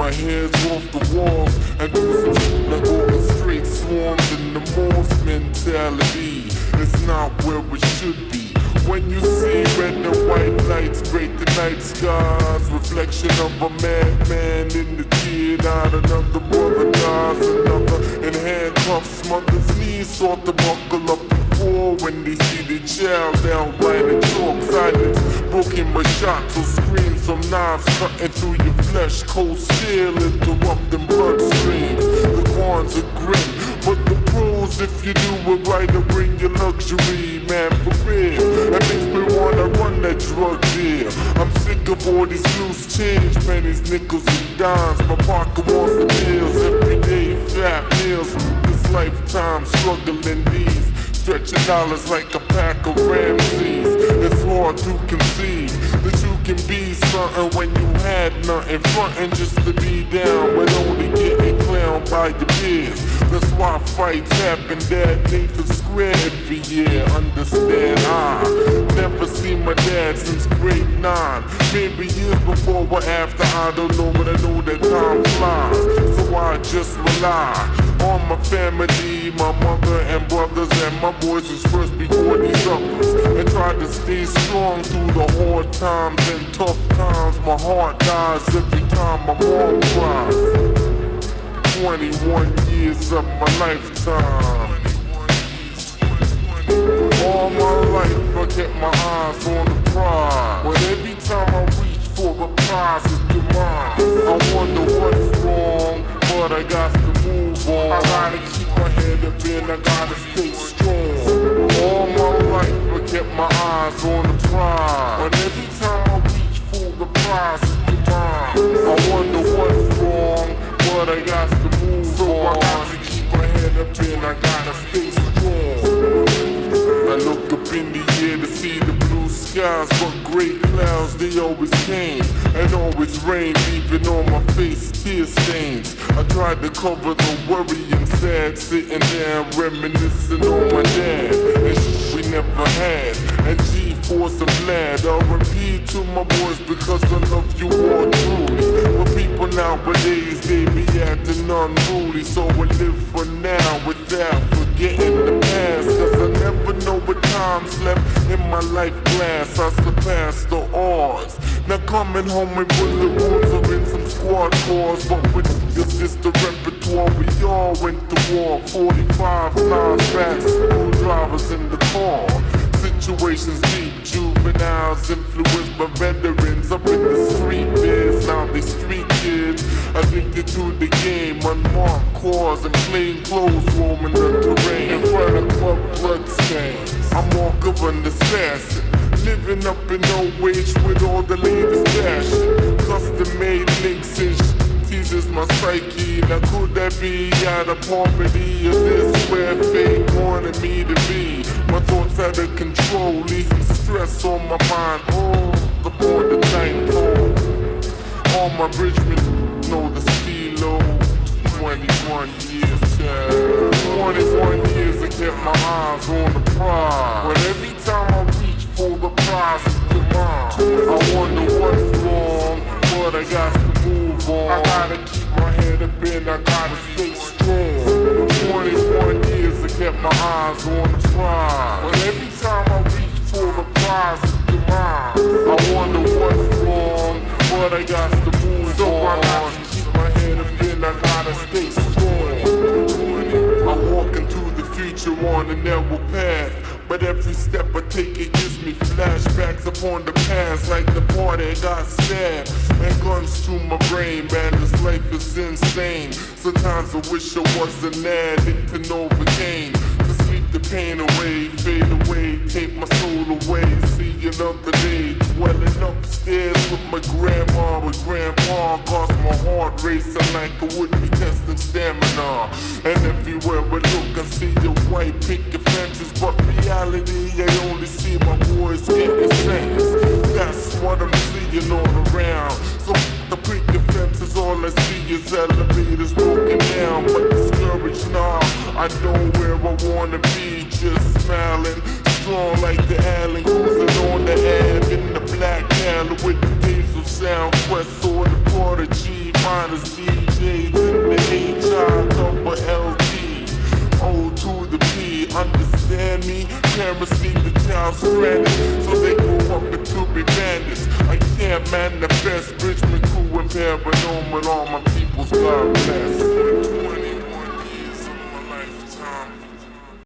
my head's off the walls and do some shit like orchestrate swarms in the Morse mentality. It's not where it should be. When you see red and white lights break the night skies, reflection of a madman in the theater. Another brother dies, another in handcuffs. Mother's knees sought to buckle up before when they see the child outright in chalk. Silence broken by shots or screams from knives cutting through your flesh. Cold steel interrupting bloodstreams. The cons are grim, but the pros, if you do it right, will bring you luxury, man, for real. That makes me wanna run that drug deal. I'm sick of all these loose change, pennies, nickels, and dimes. My pocket wants the bills, everyday fat meals. This lifetime struggling these, stretching dollars like a pack of Ramses. It's hard to conceive that you can be something when you had nothing. Frontin' just to be down, but only getting clowned by your peers. That's why fights happen at Nathan Square every year. Understand, I never seen my dad since grade 9. Maybe years before or after, I don't know, but I know that time flies. So I just rely on my family, my mother and brothers and my boys who's first before these others, and try to stay strong through the hard times and tough times. My heart dies every time my mom cries. 21 years of my lifetime. All my life I kept my eyes on the prize, but every time I reach for the prize it's demise. I wonder what's wrong, but I got to move on. I gotta keep my head up and I gotta stay strong. All my life I kept my eyes on the prize, but every time I reach for the prize it's demise. I wonder what's wrong, but I got to move on. So I got to keep my head up and I gotta stay strong. I look up in the air to see the blue skies, but gray clouds, they always came and always rain, leaving on my face tear stains. I tried to cover the worry and sad, sitting down reminiscing on my dad and shit we never had. And G-Force, I'm glad I'll repeat to my boys because I love you all truly. But people nowadays, they be acting unruly, so I live for now without forgetting the past. Cause I never know what time's left in my life glass. I surpass the odds. Now coming home with bullet wounds or in some squad cars, but with this the repertoire. We all went to war. 45 flashbacks, school drivers in the car. Situations deep, juveniles influenced by veterans up in the street biz. Now they street kids addicted to the game, unmarked cars and plain clothes roaming the terrain. In front of club bloodstains, I'm all governed assassin, living up in old age with all the latest fashion. Custom made links and teases my psyche. Now could that be out of poverty, or this where fate wanted me to be? My thoughts out of control, leaving stress on my mind. Oh, the border night cold. All my bridgemen know the stilo. 21 years, child. 21 years I kept my eyes on the prize, but every time I reach for the prize it's demise. I wonder what's wrong, but I got to move on. I gotta keep my head up and I gotta stay strong. 21 years I kept my eyes on the prize, but every time I reach for the prize it's demise. I wonder what's wrong, but I got to move on. So I gotta keep my head up and I gotta stay strong. I walk into the future on a narrow path, but every step I take it gives me flashbacks upon the past, like the party got stabbed and guns to my brain. Man, this life is insane. Sometimes I wish I was an addict to Novocaine, to sleep the pain away, fade away, take my soul away. See another day, dwelling upstairs with my grandma, with grandpa, cause my heart racing like I would be testing stamina. And everywhere I look, I see your white picket fences, but reality, I only see my boys getting sentenced. That's what I'm seeing all around. So the picket fences, all I see is elevators broken down, but discouraged now. I know where I wanna be, just smiling, strong like the Allen, cruising on the Ave in the black alley with the diesel sound, Quest or the Prodigy, minus the understand me. Parents need the child stranded, so they grow up into be bandits. I can't manifest Richmond crew and paranormal, all my people's God bless.